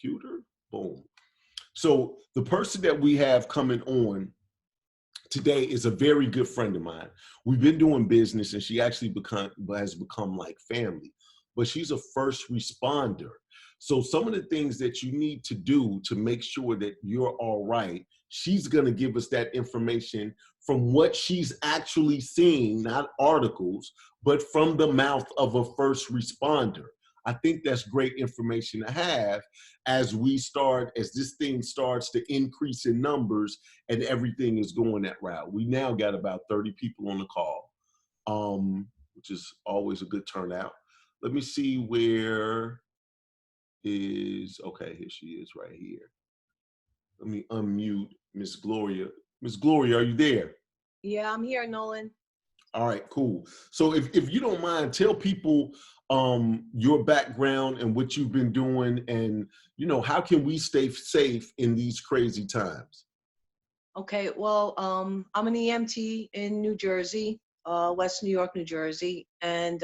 computer. Boom. So the person that we have coming on today is a very good friend of mine. We've been doing business, and she actually has become like family. But she's a first responder. So some of the things that you need to do to make sure that you're all right, she's going to give us that information from what she's actually seeing, not articles, but from the mouth of a first responder. I think that's great information to have as this thing starts to increase in numbers and everything is going that route. We now got about 30 people on the call, which is always a good turnout. Let me see okay, here she is right here. Let me unmute Miss Gloria. Miss Gloria, are you there? Yeah, I'm here, Nolan. All right, cool. So if you don't mind, tell people your background and what you've been doing, and how can we stay safe in these crazy times? Okay, well, I'm an EMT in New Jersey, West New York, New Jersey, and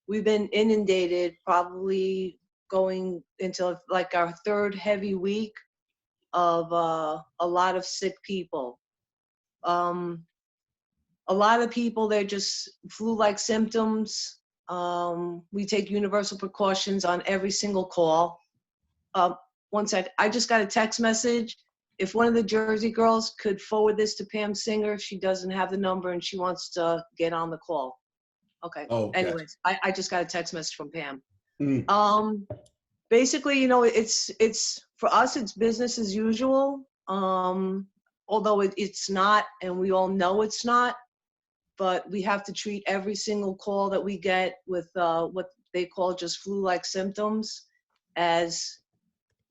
we've been inundated, probably going into like our third heavy week of a lot of sick people. A lot of people, they're just flu-like symptoms. We take universal precautions on every single call. One sec, I just got a text message. If one of the Jersey girls could forward this to Pam Singer, she doesn't have the number and she wants to get on the call. Okay. Oh, okay. Anyways, I just got a text message from Pam. Mm. Basically, it's for us, it's business as usual. Although it's not, and we all know it's not, but we have to treat every single call that we get with what they call just flu-like symptoms as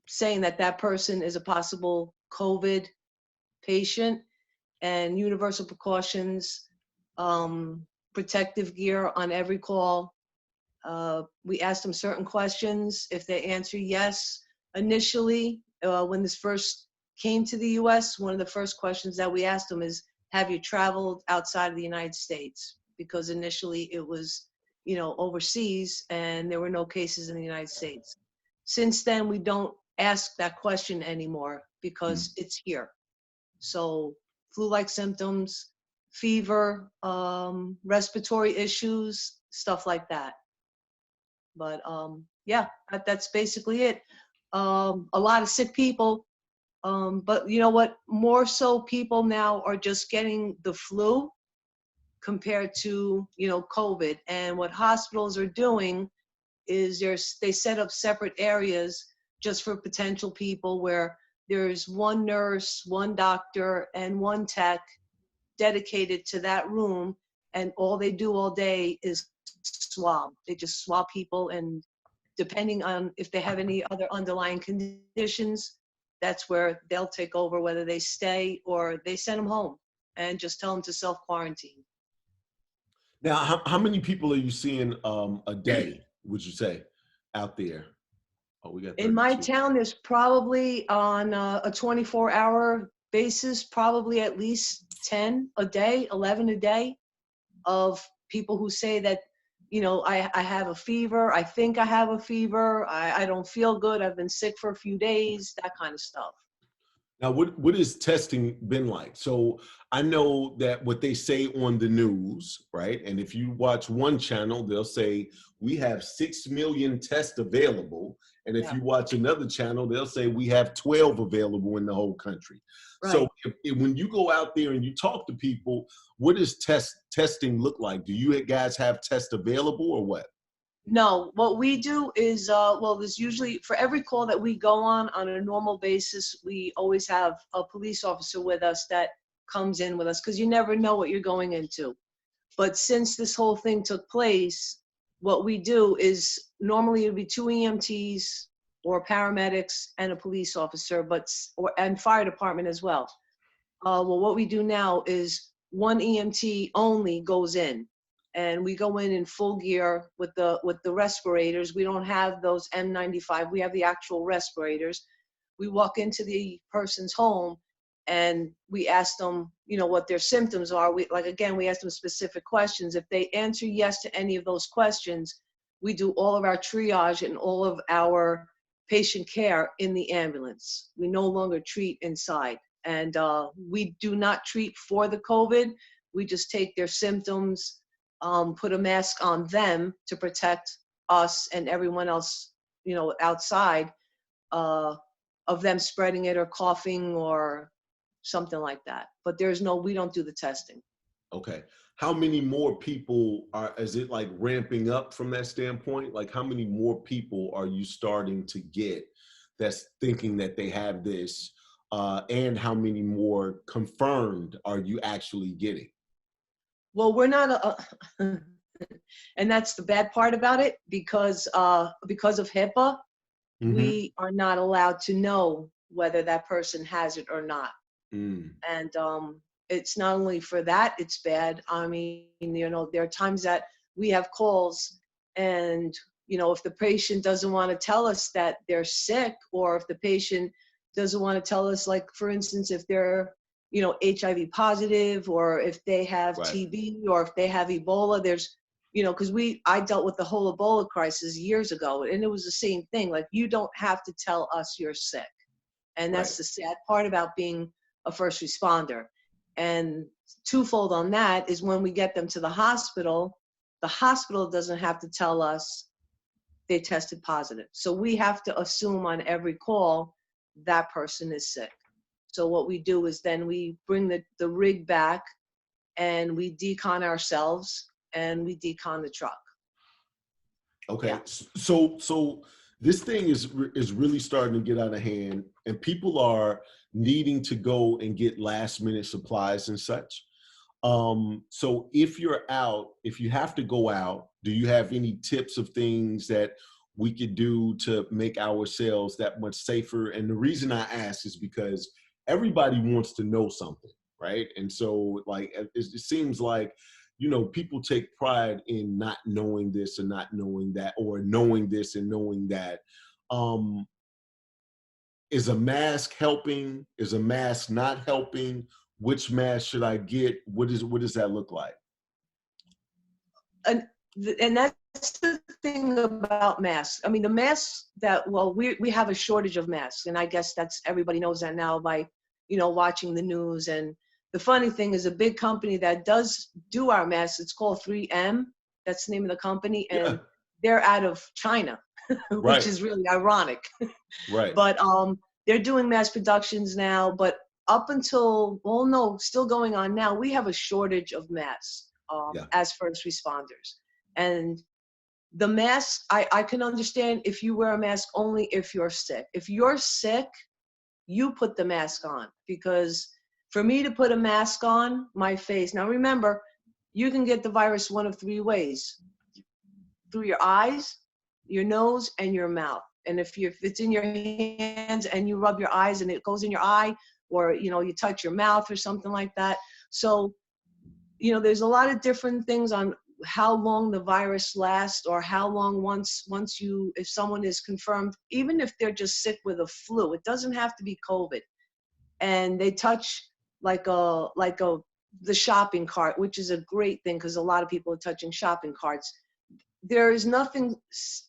saying that that person is a possible COVID patient, and universal precautions, protective gear on every call. We asked them certain questions. If they answer yes, initially, when this first came to the US, one of the first questions that we asked them is, have you traveled outside of the United States? Because initially it was, overseas and there were no cases in the United States. Since then, we don't ask that question anymore because it's here. So flu-like symptoms, fever, respiratory issues, stuff like that. But yeah, that's basically it. A lot of sick people. But you know what? More so people now are just getting the flu compared to, COVID. And what hospitals are doing is they set up separate areas just for potential people where there's one nurse, one doctor, and one tech dedicated to that room. And all they do all day is swab. They just swab people, and depending on if they have any other underlying conditions, that's where they'll take over, whether they stay or they send them home and just tell them to self-quarantine. Now, how many people are you seeing a day, would you say, out there? Oh, we got 32. In my town, there's probably on a 24-hour basis, probably at least 10 a day, 11 a day of people who say that, I have a fever, I think I have a fever, I don't feel good, I've been sick for a few days, that kind of stuff. Now, what has testing been like? So I know that what they say on the news, right? And if you watch one channel, they'll say, we have 6 million tests available. And if you watch another channel, they'll say we have 12 available in the whole country. Right. So when you go out there and you talk to people, what does testing look like? Do you guys have tests available or what? No, what we do is, there's usually, for every call that we go on a normal basis, we always have a police officer with us that comes in with us, because you never know what you're going into. But since this whole thing took place, what we do is normally it would be 2 EMTs or paramedics and a police officer, and fire department as well. What we do now is 1 EMT only goes in. And we go in full gear with the respirators. We don't have those N95. We have the actual respirators. We walk into the person's home and we ask them, what their symptoms are. We ask them specific questions. If they answer yes to any of those questions, we do all of our triage and all of our patient care in the ambulance. We no longer treat inside. And we do not treat for the COVID. We just take their symptoms, put a mask on them to protect us and everyone else, outside of them spreading it or coughing or something like that. But we don't do the testing. Okay. How many more people is it like ramping up from that standpoint? Like how many more people are you starting to get that's thinking that they have this? And how many more confirmed are you actually getting? Well, we're not, and that's the bad part about it, because of HIPAA, Mm-hmm. we are not allowed to know whether that person has it or not. Mm. And it's not only for that, it's bad. I mean, there are times that we have calls and, if the patient doesn't want to tell us that they're sick, or if the patient doesn't want to tell us, like, for instance, if they're, HIV positive, or if they have Right. TB, or if they have Ebola, there's, because I dealt with the whole Ebola crisis years ago, and it was the same thing. Like, you don't have to tell us you're sick. And Right. that's the sad part about being a first responder. And twofold on that is, when we get them to the hospital doesn't have to tell us they tested positive. So we have to assume on every call that person is sick. So what we do is then we bring the rig back and we decon ourselves and we decon the truck. Okay. Yeah. So this thing is really starting to get out of hand, and people are needing to go and get last minute supplies and such. So if you have to go out, do you have any tips of things that we could do to make ourselves that much safer? And the reason I ask is because everybody wants to know something, right? And so, like, it seems like, people take pride in not knowing this or not knowing that, or knowing this and knowing that. Um, is a mask helping? Is a mask not helping? Which mask should I get? What does that look like? And that's the thing about masks. I mean, the masks we have a shortage of masks, and I guess everybody knows that now by, watching the news. And the funny thing is, a big company that does do our masks, it's called 3M. That's the name of the company, Yeah. and they're out of China, which Right. is really ironic. Right. But they're doing mass productions now. But up until, still going on now, we have a shortage of masks Yeah. as first responders. And the mask, I can understand if you wear a mask only if you're sick. If you're sick, you put the mask on. Because for me to put a mask on my face, now remember, you can get the virus one of three ways: through your eyes, your nose, and your mouth. And if it's in your hands and you rub your eyes and it goes in your eye, or you touch your mouth or something like that. So there's a lot of different things on how long the virus lasts, or how long if someone is confirmed, even if they're just sick with a flu, it doesn't have to be COVID, and they touch the shopping cart, which is a great thing because a lot of people are touching shopping carts. There is nothing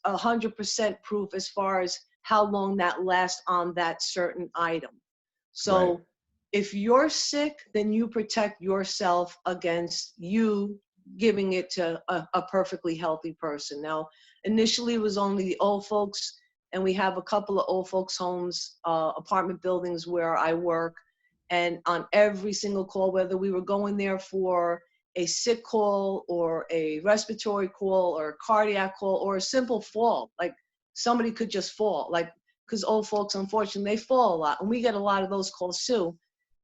100% proof as far as how long that lasts on that certain item. So Right. if you're sick, then you protect yourself against you giving it to a perfectly healthy person. Now, initially it was only the old folks, and we have a couple of old folks homes, apartment buildings where I work. And on every single call, whether we were going there for a sick call or a respiratory call or a cardiac call or a simple fall, like somebody could just fall, like, because old folks, unfortunately, they fall a lot. And we get a lot of those calls too.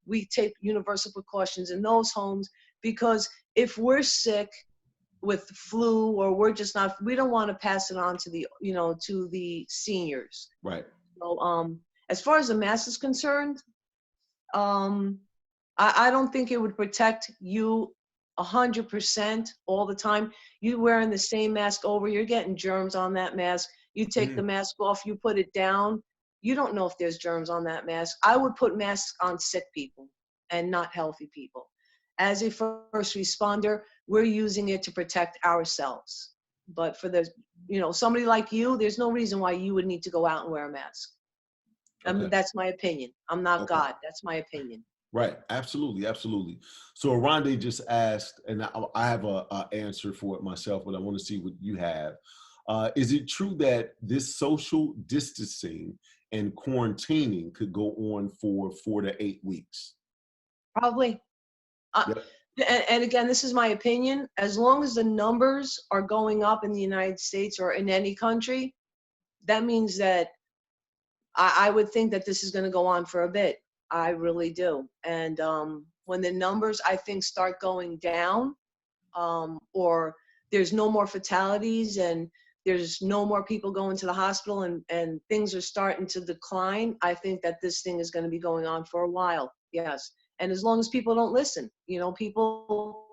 We take universal precautions in those homes, because if we're sick with flu, or we don't want to pass it on to the seniors. Right. So as far as the mask is concerned, I don't think it would protect you 100% all the time. You wearing the same mask over, you're getting germs on that mask. You take the mask off, you put it down. You don't know if there's germs on that mask. I would put masks on sick people and not healthy people. As a first responder, we're using it to protect ourselves. But for the, somebody like you, there's no reason why you would need to go out and wear a mask. I mean, Okay. that's my opinion. I'm not Okay. God. That's my opinion. Right. Absolutely. Absolutely. So Aronde just asked, and I have a answer for it myself, but I want to see what you have. Is it true that this social distancing and quarantining could go on for 4 to 8 weeks? Probably. Uh, Yep. and again, this is my opinion. As long as the numbers are going up in the United States or in any country, that means that I would think that this is going to go on for a bit. I really do. And when the numbers, I think, start going down, or there's no more fatalities and there's no more people going to the hospital, and things are starting to decline, I think that this thing is going to be going on for a while. Yes. And as long as people don't listen, people,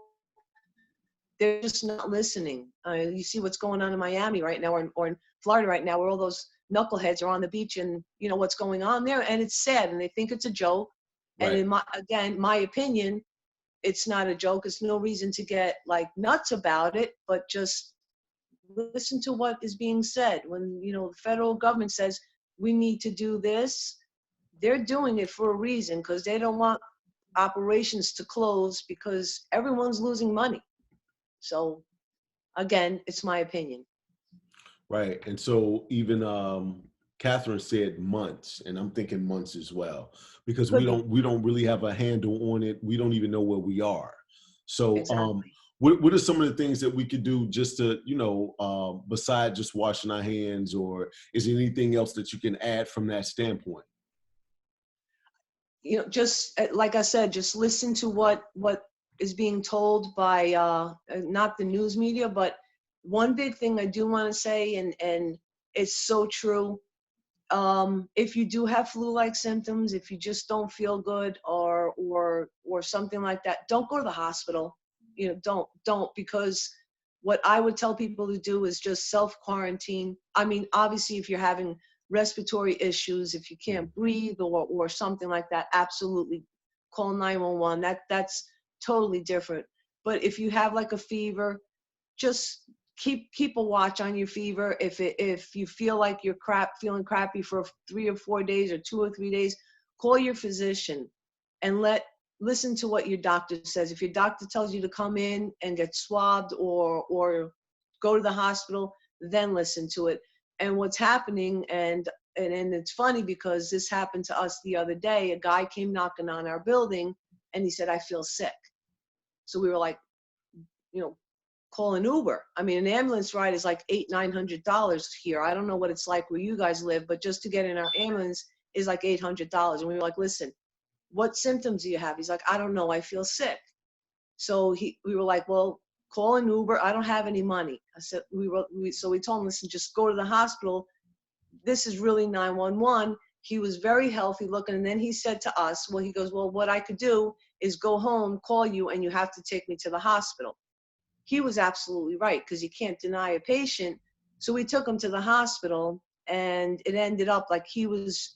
they're just not listening. You see what's going on in Miami right now, or in Florida right now, where all those knuckleheads are on the beach, and you know what's going on there, and it's sad, and they think it's a joke. And Right. my opinion, it's not a joke. It's no reason to get like nuts about it, but just listen to what is being said. When the federal government says we need to do this, they're doing it for a reason, because they don't want operations to close because everyone's losing money. So again, it's my opinion. Right. And so even Catherine said months, and I'm thinking months as well, because we Could be. don't really have a handle on it. We don't even know where we are. So Exactly. what are some of the things that we could do just to, besides just washing our hands, or is there anything else that you can add from that standpoint? Just like I said, just listen to what is being told by not the news media. But one big thing I do want to say, and it's so true. If you do have flu-like symptoms, if you just don't feel good, or something like that, don't go to the hospital. Don't, because what I would tell people to do is just self-quarantine. I mean, obviously, if you're having respiratory issues, if you can't breathe, or something like that, absolutely call 911. That's totally different. But if you have like a fever, just keep a watch on your fever. If you feel like you're feeling crappy for 3 or 4 days or 2 or 3 days, call your physician and listen to what your doctor says. If your doctor tells you to come in and get swabbed, or go to the hospital, then listen to it. And what's happening, and it's funny because this happened to us the other day. A guy came knocking on our building and he said, "I feel sick." So we were like, you know, call an Uber. I mean, an ambulance ride is like $800-900 here. I don't know what it's like where you guys live, but just to get in our ambulance is like $800. And we were like, "Listen, what symptoms do you have?" He's like, "I don't know. I feel sick." So we were like, "Well, call an Uber. I don't have any money." I said, so we told him, "Listen, just go to the hospital. This is really 911." He was very healthy looking. And then he said to us, he goes, "Well, what I could do is go home, call you, and you have to take me to the hospital." He was absolutely right, because you can't deny a patient. So we took him to the hospital, and it ended up like he was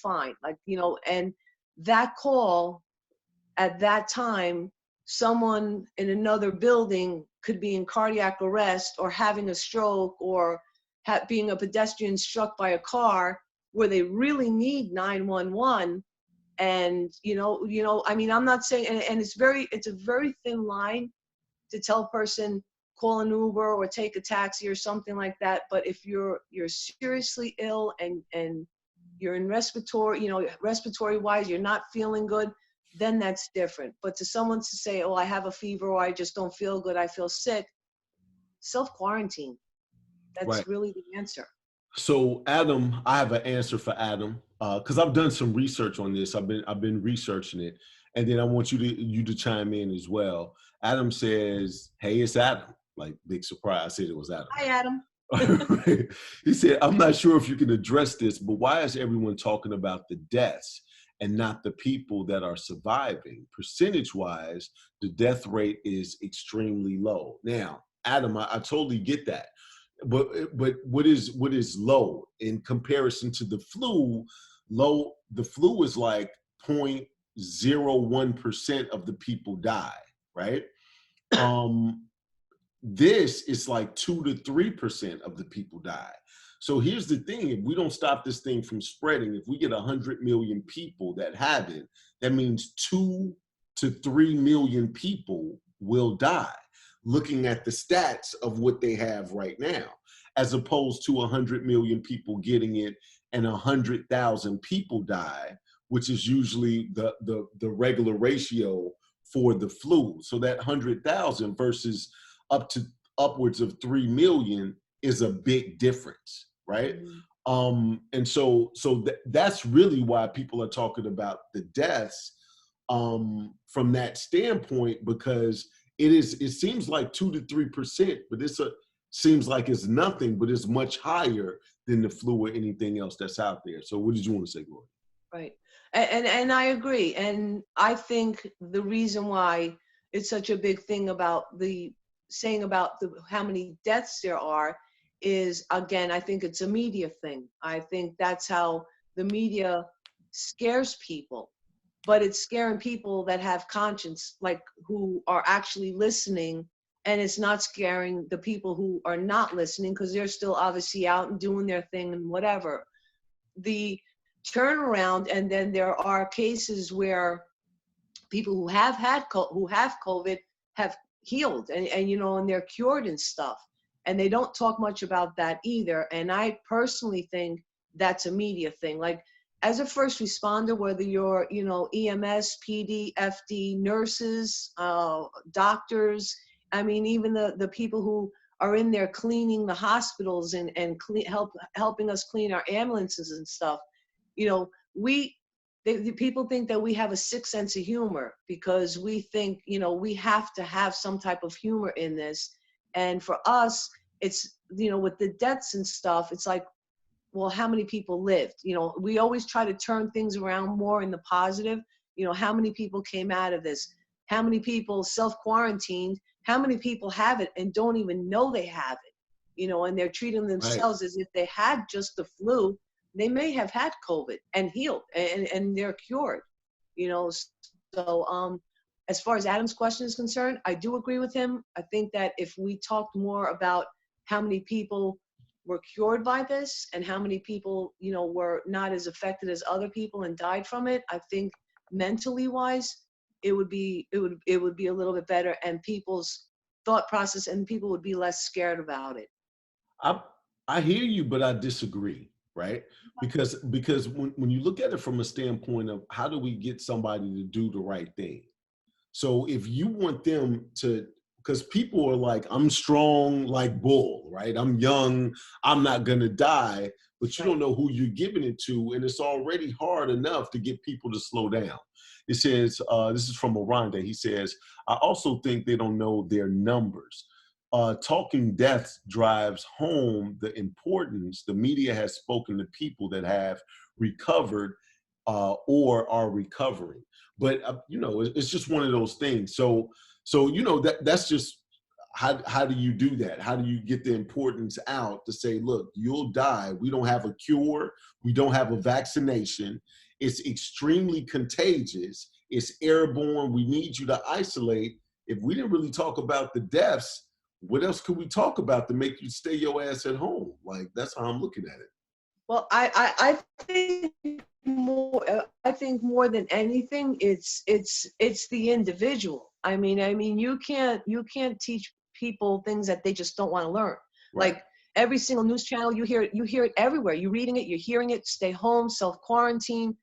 fine. Like, and that call at that time, someone in another building could be in cardiac arrest or having a stroke, or being a pedestrian struck by a car, where they really need 911. And I mean, I'm not saying, and it's a very thin line to tell a person call an Uber or take a taxi or something like that. But if you're seriously ill, and you're in respiratory wise, you're not feeling good, then that's different. But to someone to say, "Oh, I have a fever," or "I just don't feel good, I feel sick," self-quarantine. Right. That's really the answer. So Adam, I have an answer for Adam, because I've done some research on this. I've been researching it, and then I want you to chime in as well. Adam says, "Hey, it's Adam." Like, big surprise. I said it was Adam. Hi, Adam. He said, "I'm not sure if you can address this, but why is everyone talking about the deaths and not the people that are surviving? Percentage wise, the death rate is extremely low." Now, Adam, I totally get that. But what is low in comparison to the flu? Low, the flu is like 0.01% of the people die, right? Um, this is like 2 to 3% of the people die. So here's the thing: if we don't stop this thing from spreading, if we get 100 million people that have it, that means 2 to 3 million people will die. Looking at the stats of what they have right now, as opposed to 100 million people getting it and 100,000 people die, which is usually the regular ratio for the flu. So that 100,000 versus up to upwards of 3 million is a big difference, right? And so that's really why people are talking about the deaths from that standpoint, because it seems like 2 to 3%, but seems like it's nothing, but it's much higher than the flu or anything else that's out there. So what did you want to say, Gloria? Right. And I agree. And I think the reason why it's such a big thing about saying about how many deaths there are is, again, I think it's a media thing. I think that's how the media scares people, but it's scaring people that have conscience, like who are actually listening, and it's not scaring the people who are not listening because they're still obviously out and doing their thing and whatever. The turnaround, and then there are cases where people who have COVID have healed and and they're cured and stuff, and they don't talk much about that either. And I personally think that's a media thing. Like, as a first responder, whether you're EMS, PD, FD, nurses, doctors, I mean, even the people who are in there cleaning the hospitals and helping us clean our ambulances and stuff, the people think that we have a sick sense of humor because we think, we have to have some type of humor in this. And for us, it's, with the deaths and stuff, it's like, well, how many people lived? We always try to turn things around more in the positive. How many people came out of this? How many people self-quarantined? How many people have it and don't even know they have it? And they're treating themselves as if they had just the flu. They may have had COVID and healed and they're cured, So as far as Adam's question is concerned, I do agree with him. I think that if we talked more about how many people were cured by this and how many people, were not as affected as other people and died from it, I think mentally wise, it would be a little bit better, and people's thought process, and people would be less scared about it. I hear you, but I disagree, right? Because when you look at it from a standpoint of how do we get somebody to do the right thing? So if you want them to, because people are like, I'm strong like bull, right? I'm young, I'm not gonna die, but you don't know who you're giving it to, and it's already hard enough to get people to slow down. It says, this is from Miranda, he says, I also think they don't know their numbers. Talking deaths drives home the importance the media has spoken to people that have recovered or are recovering. But it's just one of those things. So that's just how do you do that? How do you get the importance out to say, look, you'll die. We don't have a cure. We don't have a vaccination. It's extremely contagious. It's airborne. We need you to isolate. If we didn't really talk about the deaths, what else could we talk about to make you stay your ass at home? Like, that's how I'm looking at it. Well, I think more than anything, it's the individual. I mean, you can't teach people things that they just don't want to learn. Right. Like every single news channel, you hear it everywhere. You're reading it, you're hearing it. Stay home, self-quarantine,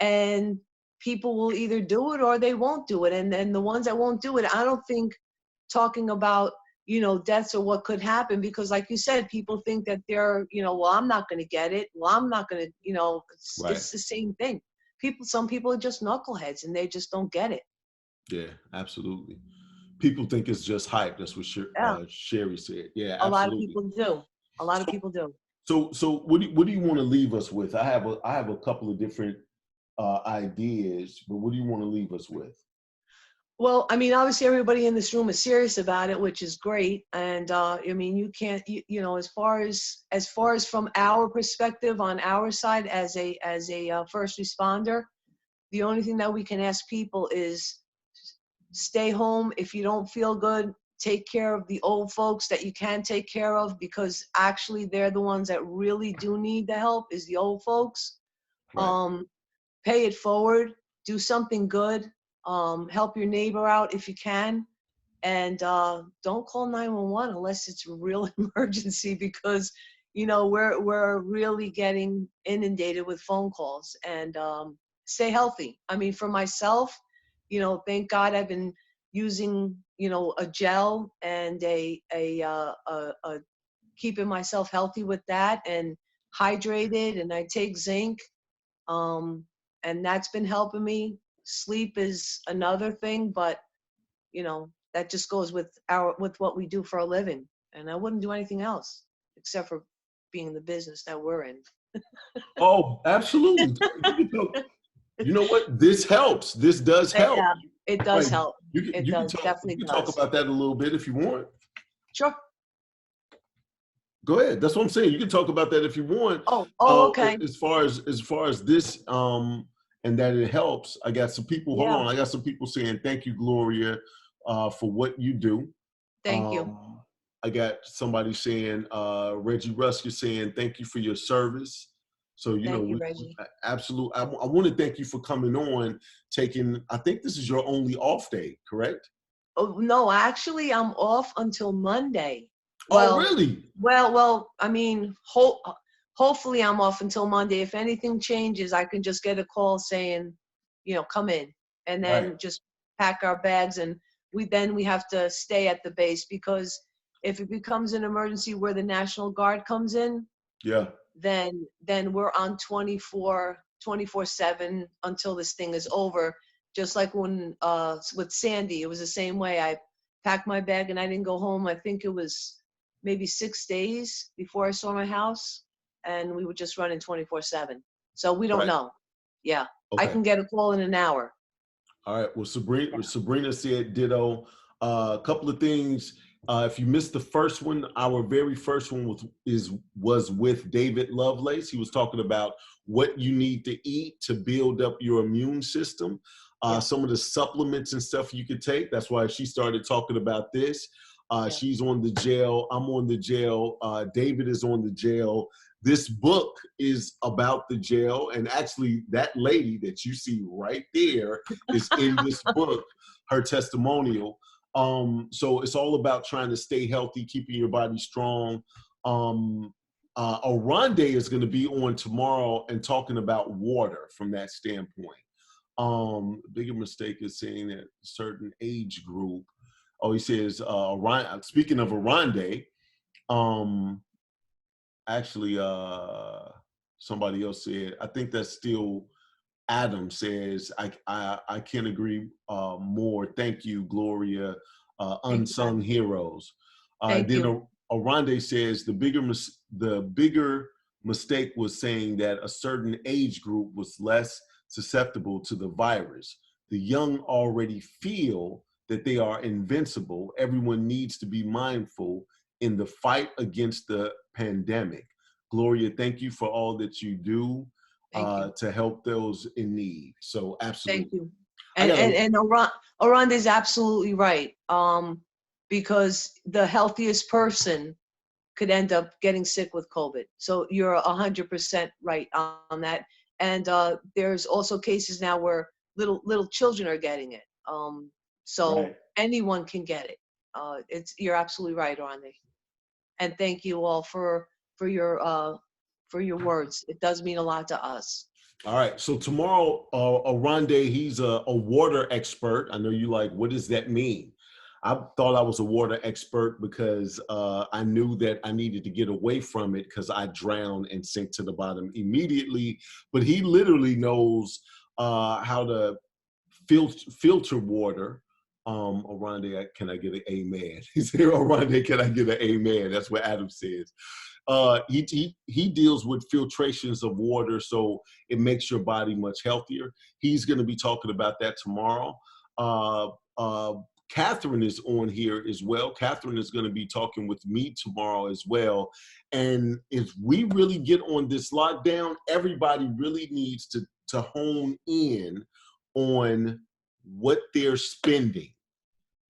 and people will either do it or they won't do it. And then the ones that won't do it, I don't think talking about deaths or what could happen, because like you said, people think that they're, well, I'm not going to get it. Well, I'm not going to, it's the same thing. Some people are just knuckleheads and they just don't get it. Yeah, absolutely. People think it's just hype. That's what Sherry said. Yeah, absolutely. A lot of people do. So what do you want to leave us with? I have a couple of different ideas, but what do you want to leave us with? Well, I mean, obviously everybody in this room is serious about it, which is great. And I mean, you can't, as far as from our perspective on our side as a first responder, the only thing that we can ask people is stay home. If you don't feel good, take care of the old folks that you can take care of, because actually they're the ones that really do need the help, is the old folks. Right. Pay it forward, do something good, help your neighbor out if you can. And don't call 911 unless it's a real emergency, because we're really getting inundated with phone calls. And stay healthy. I mean, for myself, thank God I've been using a gel and a keeping myself healthy with that, and hydrated, and I take zinc, and that's been helping me. Sleep is another thing, but that just goes with what we do for a living. And I wouldn't do anything else except for being in the business that we're in. Oh, absolutely. You know what? This helps. This does help. Yeah, it does Right. help. It You can does, talk. You definitely can talk does. about that a little bit if you want. Sure. Go ahead. That's what I'm saying. You can talk about that if you want. Oh, A- okay. as far as this, and that it helps. I got some people. Hold Yeah, on. I got some people saying thank you, Gloria, for what you do. thank you. Um, I got somebody saying, Reggie Rusk is saying thank you for your service. So Thank you, Reggie. absolutely. I want to thank you for coming on. Taking. I think this is your only off day, correct? Oh, no, actually, I'm off until Monday. Oh, Well, really? I mean, hopefully I'm off until Monday. If anything changes, I can just get a call saying, come in, and Right. then just pack our bags, and we have to stay at the base, because if it becomes an emergency where the National Guard comes in, Yeah. then we're on 24/7 until this thing is over. Just like when with Sandy, it was the same way. I packed my bag and I didn't go home. I think it was maybe 6 days before I saw my house, and we were just running 24/7. So we don't Right. know. Yeah, I Okay. can get a call in an hour. All right. Well, Yeah, Sabrina said ditto. A couple of things. If you missed the first one, our very first one was with David Lovelace. He was talking about what you need to eat to build up your immune system. yeah, Some of the supplements and stuff you could take. That's why she started talking about this. yeah. She's on the gel. I'm on the gel. David is on the gel. This book is about the gel, and actually, that lady that you see right there is in this book, her testimonial. So it's all about trying to stay healthy, keeping your body strong. Aronde is going to be on tomorrow and talking about water from that standpoint. Bigger mistake is saying that a certain age group. Oh, he says, speaking of Aronde, um, actually, somebody else said, I think that's still Adam says, I can't agree more. Thank you, Gloria. Thank you, Unsung Adam. heroes. Thank Then you. Aronde says the bigger mistake was saying that a certain age group was less susceptible to the virus. The young already feel that they are invincible. Everyone needs to be mindful in the fight against the pandemic. Gloria, thank you for all that you do Thank you. to help those in need. So Thank absolutely. you. I And got and a and Aron is absolutely right. Because the healthiest person could end up getting sick with COVID. So you're 100% right on that. And there's also cases now where little children are getting it. So right. anyone can get it. You're absolutely right, Aron. And thank you all for your for your words. It does mean a lot to us. All right. So tomorrow, Aronde, he's a water expert. I know you like, what does that mean? I thought I was a water expert because I knew that I needed to get away from it because I drown and sink to the bottom immediately. But he literally knows how to filter water. Aronde, can I get an amen? He said, Aronde, can I get an amen? That's what Adam says. He deals with filtrations of water, so it makes your body much healthier. He's going to be talking about that tomorrow. Uh, uh, Catherine is on here as well. Catherine is going to be talking with me tomorrow as well. And if we really get on this lockdown, everybody really needs to hone in on what they're spending.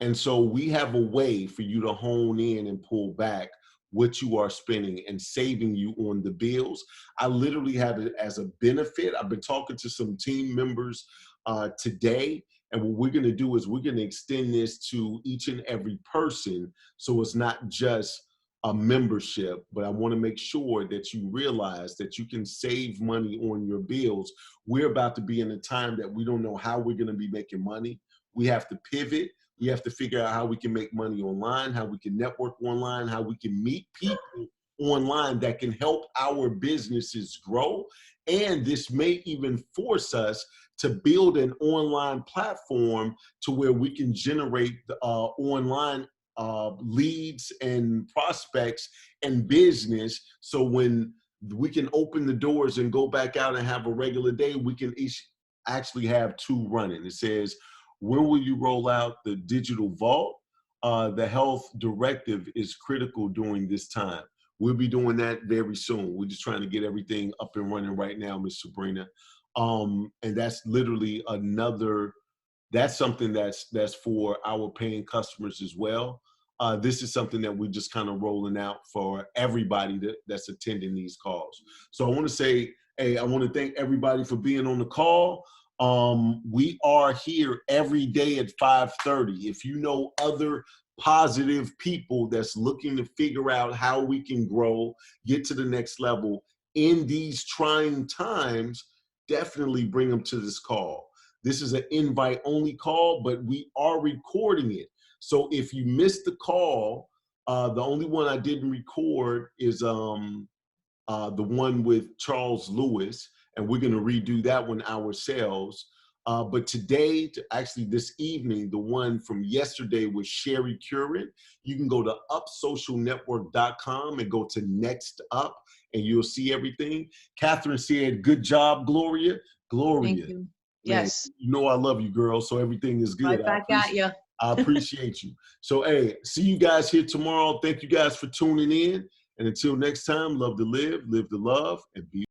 And so we have a way for you to hone in and pull back what you are spending and saving you on the bills. I literally have it as a benefit. I've been talking to some team members today, and what we're going to do is we're going to extend this to each and every person. So it's not just a membership, but I want to make sure that you realize that you can save money on your bills. We're about to be in a time that we don't know how we're going to be making money. We have to pivot. We have to figure out how we can make money online, how we can network online, how we can meet people online that can help our businesses grow. And this may even force us to build an online platform to where we can generate online leads and prospects and business. So when we can open the doors and go back out and have a regular day, we can actually have two running. It says, when will you roll out the digital vault? The health directive is critical during this time. We'll be doing that very soon. We're just trying to get everything up and running right now, Ms. Sabrina. And that's literally that's something that's for our paying customers as well. This is something that we're just kind of rolling out for everybody that's attending these calls. So I want to say, hey, I want to thank everybody for being on the call. We are here every day at 5:30. If you know other positive people that's looking to figure out how we can grow, get to the next level in these trying times, definitely bring them to this call. This is an invite only call, but we are recording it. So if you missed the call, the only one I didn't record is the one with Charles Lewis, and we're going to redo that one ourselves. But today, actually this evening, the one from yesterday was Sherry Curran. You can go to upsocialnetwork.com and go to Next Up, and you'll see everything. Catherine said, good job, Gloria. Thank Gloria, you. man, Yes. you know I love you, girl, so everything is good. Right back at you. I appreciate you. So, hey, see you guys here tomorrow. Thank you guys for tuning in. And until next time, love to live to love, and be